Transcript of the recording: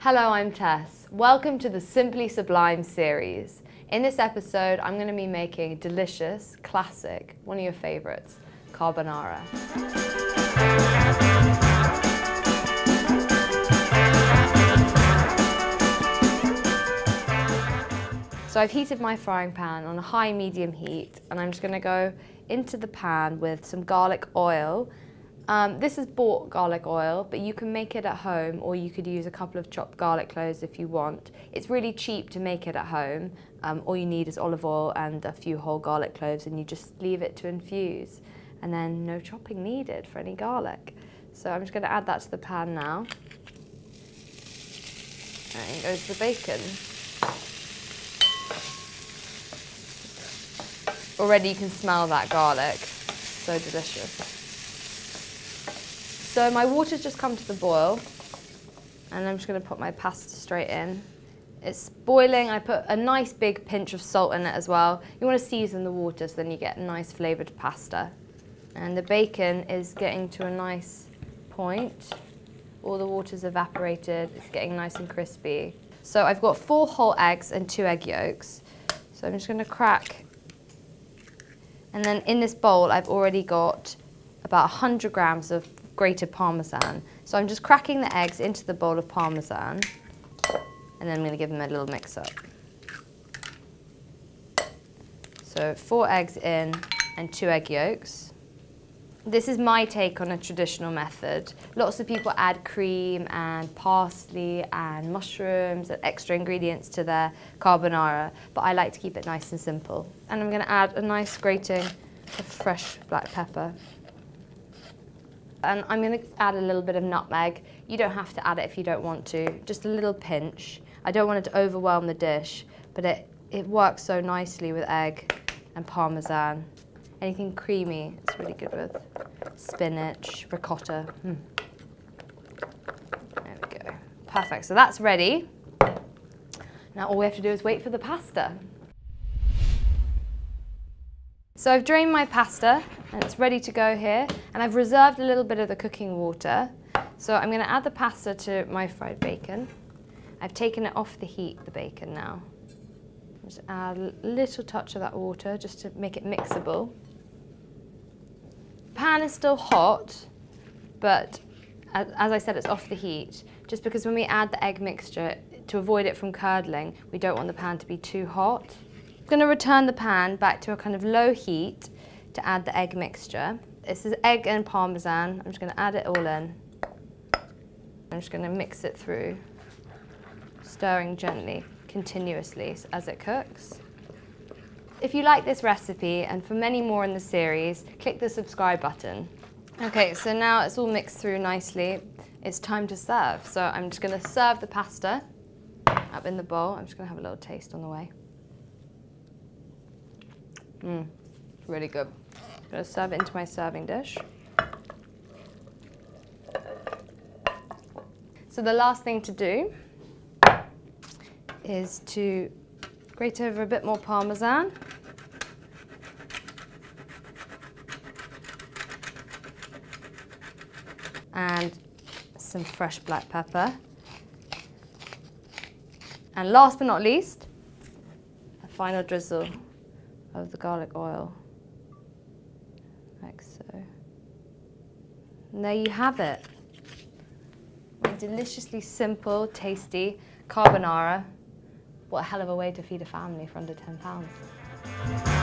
Hello, I'm Tess. Welcome to the Simply Sublime series. In this episode, I'm going to be making a delicious, classic, one of your favourites, carbonara. So I've heated my frying pan on a high-medium heat, and I'm just going to go into the pan with some garlic oil. This is bought garlic oil, but you can make it at home, or you could use a couple of chopped garlic cloves if you want. It's really cheap to make it at home. All you need is olive oil and a few whole garlic cloves, and you just leave it to infuse. And then no chopping needed for any garlic. So I'm just going to add that to the pan now. And in goes the bacon. Already you can smell that garlic. So delicious. So my water's just come to the boil, and I'm just going to put my pasta straight in. It's boiling. I put a nice big pinch of salt in it as well. You want to season the water so then you get a nice flavoured pasta. And the bacon is getting to a nice point. All the water's evaporated. It's getting nice and crispy. So I've got 4 whole eggs and 2 egg yolks. So I'm just going to crack. And then in this bowl I've already got about 100 grams of grated parmesan. So I'm just cracking the eggs into the bowl of parmesan, and then I'm going to give them a little mix up. So 4 eggs in and 2 egg yolks. This is my take on a traditional method. Lots of people add cream and parsley and mushrooms and extra ingredients to their carbonara, but I like to keep it nice and simple. And I'm going to add a nice grating of fresh black pepper. And I'm going to add a little bit of nutmeg. You don't have to add it if you don't want to, just a little pinch. I don't want it to overwhelm the dish, but it works so nicely with egg and parmesan. Anything creamy, it's really good with spinach, ricotta. There we go. Perfect, so that's ready. Now all we have to do is wait for the pasta. So I've drained my pasta and it's ready to go here, and I've reserved a little bit of the cooking water. So I'm going to add the pasta to my fried bacon. I've taken it off the heat, the bacon now. Just add a little touch of that water just to make it mixable. The pan is still hot, but as I said, it's off the heat, just because when we add the egg mixture, to avoid it from curdling, we don't want the pan to be too hot. I'm going to return the pan back to a kind of low heat to add the egg mixture. This is egg and parmesan. I'm just going to add it all in. I'm just going to mix it through, stirring gently, continuously as it cooks. If you like this recipe, and for many more in the series, click the subscribe button. Okay, so now it's all mixed through nicely. It's time to serve. So I'm just going to serve the pasta up in the bowl. I'm just going to have a little taste on the way. Really good. I'm going to serve it into my serving dish. So the last thing to do is to grate over a bit more parmesan. And some fresh black pepper. And last but not least, a final drizzle of the garlic oil, like so. And there you have it. A deliciously simple, tasty carbonara. What a hell of a way to feed a family for under £10.